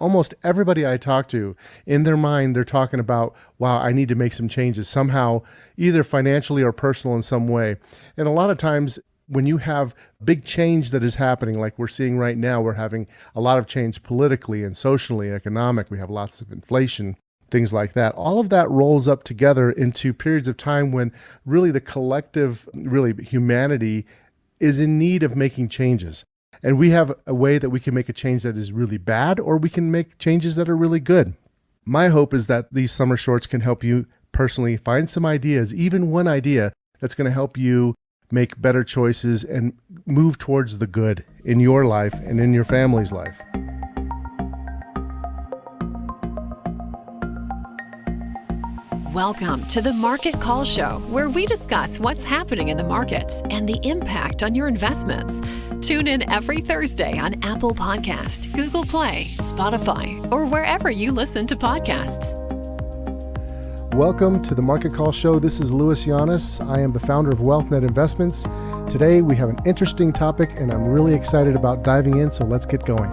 almost everybody I talk to, in their mind, they're talking about, wow, I need to make some changes somehow, either financially or personal in some way. And a lot of times when you have big change that is happening, like we're seeing right now, we're having a lot of change politically and socially, economic, we have lots of inflation, things like that. All of that rolls up together into periods of time when really the collective, really humanity is in need of making changes. And we have a way that we can make a change that is really bad, or we can make changes that are really good. My hope is that these summer shorts can help you personally find some ideas, even one idea that's going to help you make better choices and move towards the good in your life and in your family's life. Welcome to the Market Call Show, where we discuss what's happening in the markets and the impact on your investments. Tune in every Thursday on Apple Podcast, Google Play, Spotify, or wherever you listen to podcasts. Welcome to the Market Call Show. This is Llanes. I am the founder of WealthNet Investments. Today we have an interesting topic and I'm really excited about diving in, so let's get going.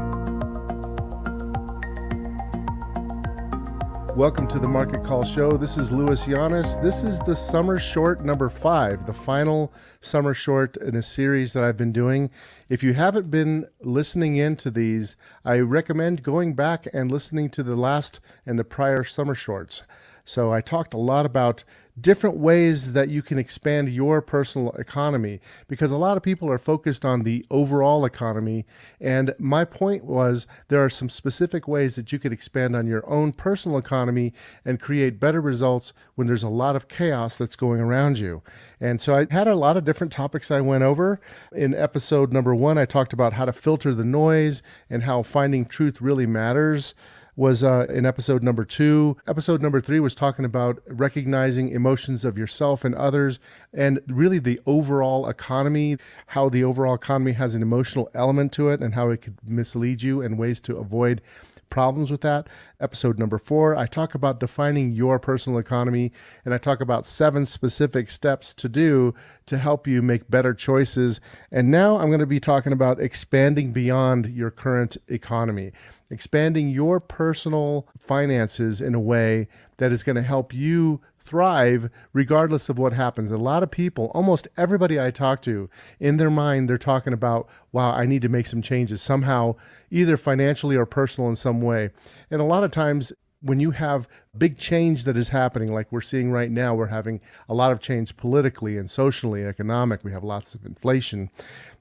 Welcome to the Market Call Show. This is Llanes. This is the summer short number 5, the final summer short in a series that I've been doing. If you haven't been listening into these, I recommend going back and listening to the last and the prior summer shorts. So I talked a lot about different ways that you can expand your personal economy, because a lot of people are focused on the overall economy. And my point was there are some specific ways that you could expand on your own personal economy and create better results when there's a lot of chaos that's going around you. And so I had a lot of different topics I went over. In episode number 1, I talked about how to filter the noise and how finding truth really matters. Was in episode number 2. Episode number 3 was talking about recognizing emotions of yourself and others, and really the overall economy, how the overall economy has an emotional element to it and how it could mislead you and ways to avoid problems with that. Episode number 4, I talk about defining your personal economy, and I talk about 7 specific steps to do to help you make better choices. And now I'm going to be talking about expanding beyond your current economy, expanding your personal finances in a way that is going to help you thrive regardless of what happens. A lot of people, almost everybody I talk to, in their mind, they're talking about, wow, I need to make some changes somehow, either financially or personal in some way. And a lot of times when you have big change that is happening, like we're seeing right now, we're having a lot of change politically and socially, economic, we have lots of inflation,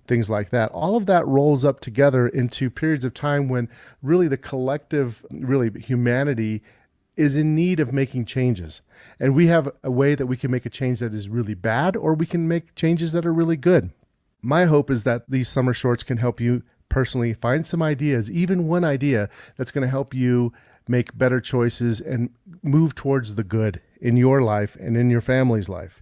things like that. All of that rolls up together into periods of time when really the collective, really humanity is in need of making changes. And we have a way that we can make a change that is really bad, or we can make changes that are really good. My hope is that these summer shorts can help you personally find some ideas, even one idea that's going to help you make better choices and move towards the good in your life and in your family's life.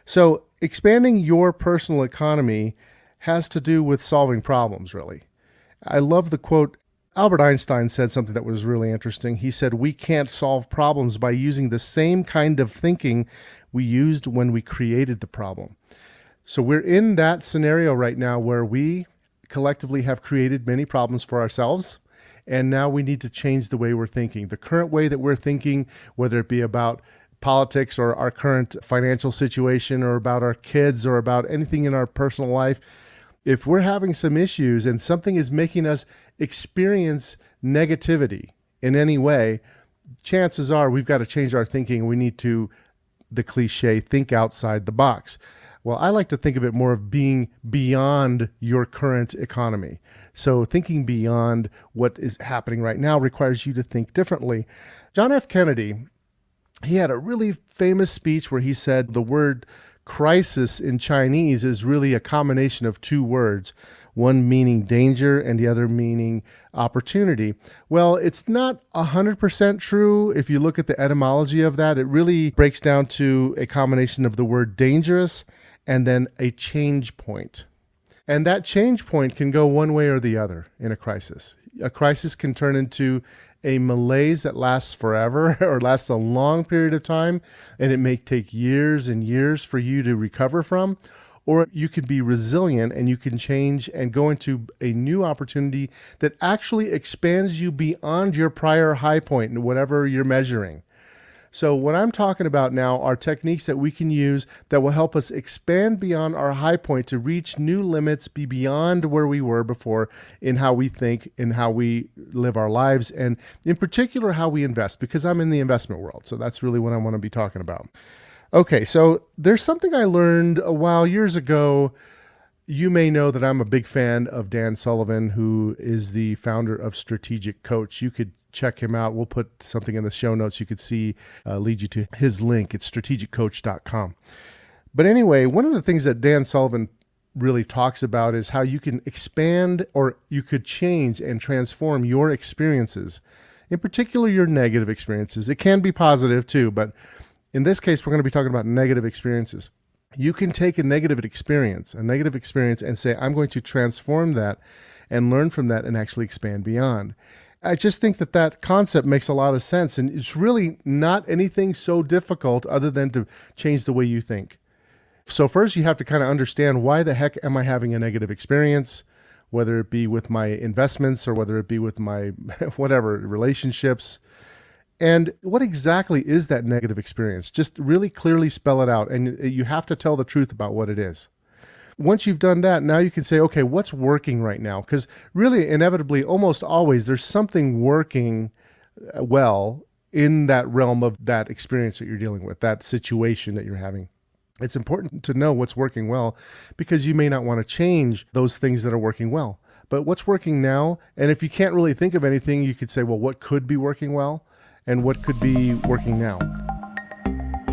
So expanding your personal economy has to do with solving problems, really. I love the quote. Albert Einstein said something that was really interesting. He said, "We can't solve problems by using the same kind of thinking we used when we created the problem." So we're in that scenario right now where we collectively have created many problems for ourselves, and now we need to change the way we're thinking. The current way that we're thinking, whether it be about politics or our current financial situation or about our kids or about anything in our personal life, if we're having some issues and something is making us experience negativity in any way, chances are we've got to change our thinking. We need to, the cliche, think outside the box. Well, I like to think of it more of being beyond your current economy. So thinking beyond what is happening right now requires you to think differently. John F. Kennedy, he had a really famous speech where he said the word crisis in Chinese is really a combination of 2 words, one meaning danger and the other meaning opportunity. Well, it's not 100% true. If you look at the etymology of that, it really breaks down to a combination of the word dangerous and then a change point. And that change point can go one way or the other in a crisis. A crisis can turn into a malaise that lasts forever or lasts a long period of time, and it may take years and years for you to recover from. or you can be resilient and you can change and go into a new opportunity that actually expands you beyond your prior high point in whatever you're measuring. So what I'm talking about now are techniques that we can use that will help us expand beyond our high point to reach new limits, be beyond where we were before in how we think, in how we live our lives, and in particular, how we invest, because I'm in the investment world. So that's really what I want to be talking about. Okay, so there's something I learned a while years ago. You may know that I'm a big fan of Dan Sullivan, who is the founder of Strategic Coach. You could check him out. We'll put something in the show notes. You could see, lead you to his link. It's strategiccoach.com. But anyway, one of the things that Dan Sullivan really talks about is how you can expand, or you could change and transform your experiences, in particular your negative experiences. It can be positive too, but in this case, we're going to be talking about negative experiences. You can take a negative experience, and say, I'm going to transform that and learn from that and actually expand beyond. I just think that that concept makes a lot of sense, and it's really not anything so difficult other than to change the way you think. So first, you have to kind of understand, why the heck am I having a negative experience, whether it be with my investments or whether it be with my whatever relationships. And what exactly is that negative experience? Just really clearly spell it out, and you have to tell the truth about what it is. Once you've done that, now you can say, okay, what's working right now? Because really, inevitably, almost always, there's something working well in that realm of that experience that you're dealing with, that situation that you're having. It's important to know what's working well, because you may not want to change those things that are working well. But what's working now, and if you can't really think of anything, you could say, well, what could be working well and what could be working now?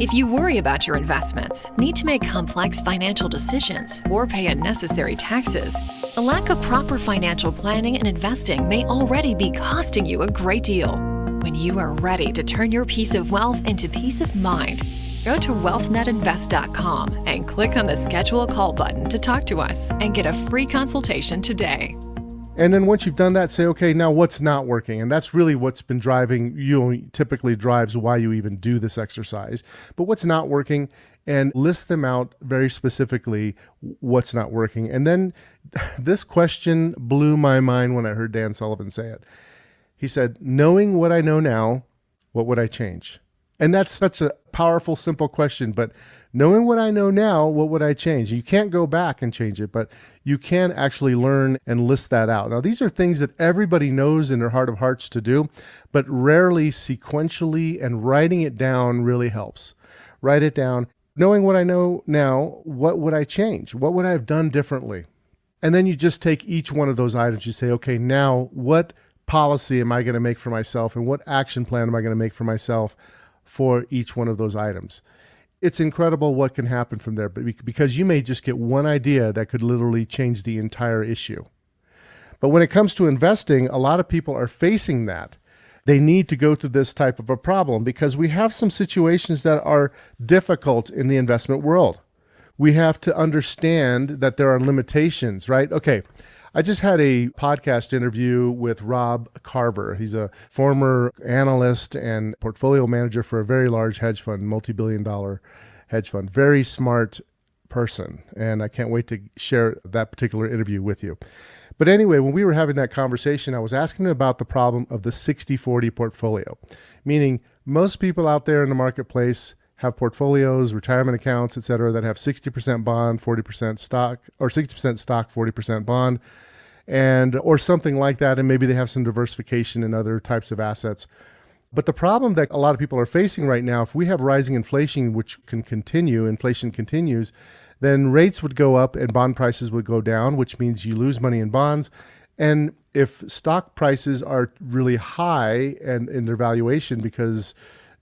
If you worry about your investments, need to make complex financial decisions, or pay unnecessary taxes, a lack of proper financial planning and investing may already be costing you a great deal. When you are ready to turn your peace of wealth into peace of mind, go to wealthnetinvest.com and click on the Schedule a Call button to talk to us and get a free consultation today. And then once you've done that, say, okay, now what's not working? And that's really what's been driving you, typically drives why you even do this exercise. But what's not working, and list them out very specifically, what's not working. And then this question blew my mind when I heard Dan Sullivan say it. He said, knowing what I know now, what would I change? And that's such a powerful, simple question, but knowing what I know now, what would I change? You can't go back and change it, but you can actually learn and list that out. Now, these are things that everybody knows in their heart of hearts to do, but rarely sequentially, and writing it down really helps. Write it down. Knowing what I know now, what would I change? What would I have done differently? And then you just take each one of those items. You say, okay, now what policy am I going to make for myself, and what action plan am I going to make for myself for each one of those items? It's incredible what can happen from there, but because you may just get one idea that could literally change the entire issue. But when it comes to investing, a lot of people are facing that. They need to go through this type of a problem because we have some situations that are difficult in the investment world. We have to understand that there are limitations, right? Okay. I just had a podcast interview with Rob Carver. He's a former analyst and portfolio manager for a very large hedge fund, multi-billion-dollar hedge fund. Very smart person, and I can't wait to share that particular interview with you. But anyway, when we were having that conversation, I was asking him about the problem of the 60-40 portfolio, meaning most people out there in the marketplace have portfolios, retirement accounts, et cetera, that have 60% bond, 40% stock, or 60% stock, 40% bond, and or something like that. And maybe they have some diversification in other types of assets. But the problem that a lot of people are facing right now, if we have rising inflation, which can continue, inflation continues, then rates would go up and bond prices would go down, which means you lose money in bonds. And if stock prices are really high and in their valuation because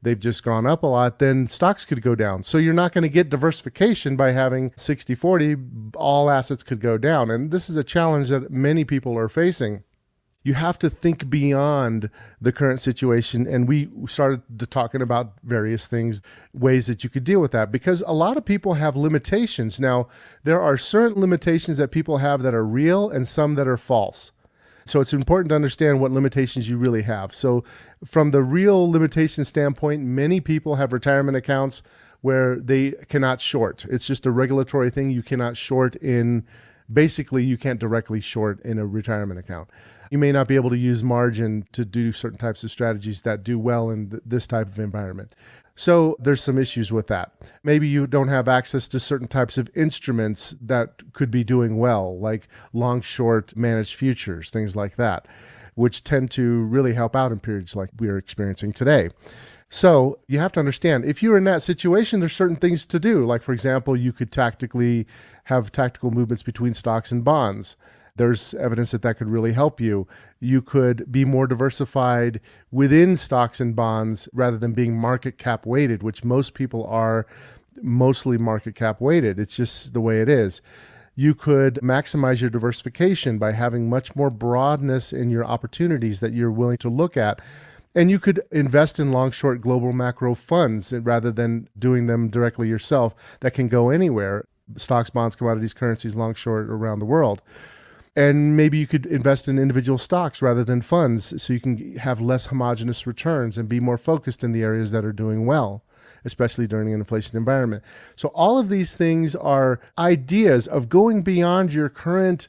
they've just gone up a lot, then stocks could go down. So you're not going to get diversification by having 60-40. All assets could go down. And this is a challenge that many people are facing. You have to think beyond the current situation. And we started talking about various things, ways that you could deal with that, because a lot of people have limitations. Now, there are certain limitations that people have that are real and some that are false. So it's important to understand what limitations you really have. So from the real limitation standpoint, many people have retirement accounts where they cannot short. It's just a regulatory thing. You cannot short in, basically, you can't directly short in a retirement account. You may not be able to use margin to do certain types of strategies that do well in this type of environment. So there's some issues with that. Maybe you don't have access to certain types of instruments that could be doing well, like long, short, managed futures, things like that, which tend to really help out in periods like we are experiencing today. So you have to understand, if you're in that situation, there's certain things to do. Like, for example, you could tactically have tactical movements between stocks and bonds. There's evidence that could really help you. You could be more diversified within stocks and bonds rather than being market cap weighted, which most people are mostly market cap weighted. It's just the way it is. You could maximize your diversification by having much more broadness in your opportunities that you're willing to look at. And you could invest in long, short global macro funds rather than doing them directly yourself that can go anywhere. Stocks, bonds, commodities, currencies, long, short, around the world. And maybe you could invest in individual stocks rather than funds so you can have less homogeneous returns and be more focused in the areas that are doing well, especially during an inflation environment. So all of these things are ideas of going beyond your current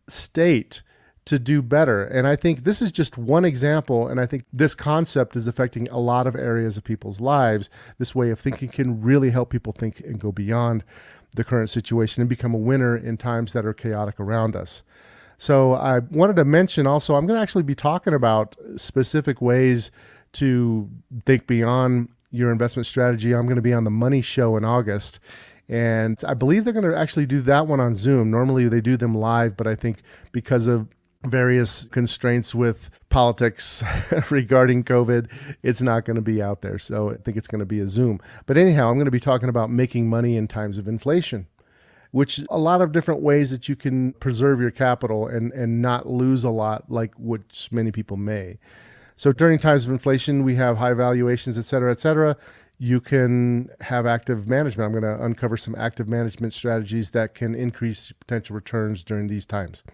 state to do better. And I think this is just one example. And I think this concept is affecting a lot of areas of people's lives. This way of thinking can really help people think and go beyond the current situation and become a winner in times that are chaotic around us. So I wanted to mention also, I'm going to actually be talking about specific ways to think beyond your investment strategy. I'm going to be on the Money Show in August. And I believe they're going to actually do that one on Zoom. Normally they do them live, but I think because of various constraints with politics regarding COVID, it's not going to be out there. So I think it's going to be a Zoom. But anyhow, I'm going to be talking about making money in times of inflation, which a lot of different ways that you can preserve your capital and not lose a lot, like which many people may. So during times of inflation, we have high valuations, et cetera, et cetera. You can have active management. I'm going to uncover some active management strategies that can increase potential returns during these times.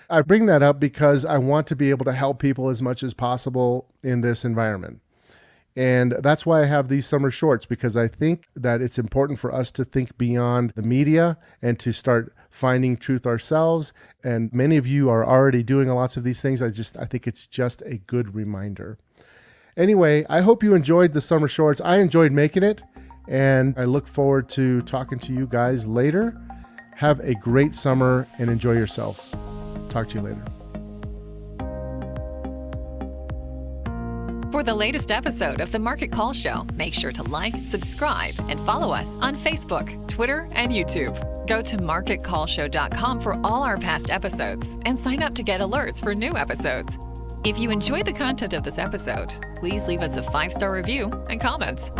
I bring that up because I want to be able to help people as much as possible in this environment. And that's why I have these summer shorts, because I think that it's important for us to think beyond the media and to start finding truth ourselves. And many of you are already doing lots of these things. I think it's just a good reminder. Anyway, I hope you enjoyed the summer shorts. I enjoyed making it, and I look forward to talking to you guys later. Have a great summer and enjoy yourself. Talk to you later. For the latest episode of the Market Call Show, make sure to like, subscribe, and follow us on Facebook, Twitter, and YouTube. Go to marketcallshow.com for all our past episodes and sign up to get alerts for new episodes. If you enjoyed the content of this episode, please leave us a 5-star review and comments.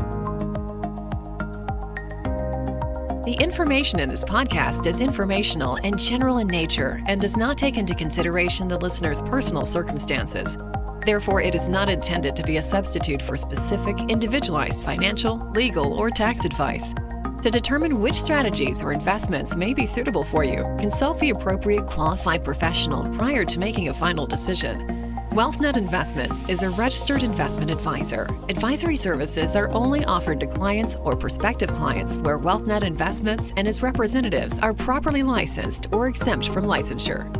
The information in this podcast is informational and general in nature and does not take into consideration the listener's personal circumstances. Therefore, it is not intended to be a substitute for specific, individualized financial, legal, or tax advice. To determine which strategies or investments may be suitable for you, consult the appropriate qualified professional prior to making a final decision. WealthNet Investments is a registered investment advisor. Advisory services are only offered to clients or prospective clients where WealthNet Investments and its representatives are properly licensed or exempt from licensure.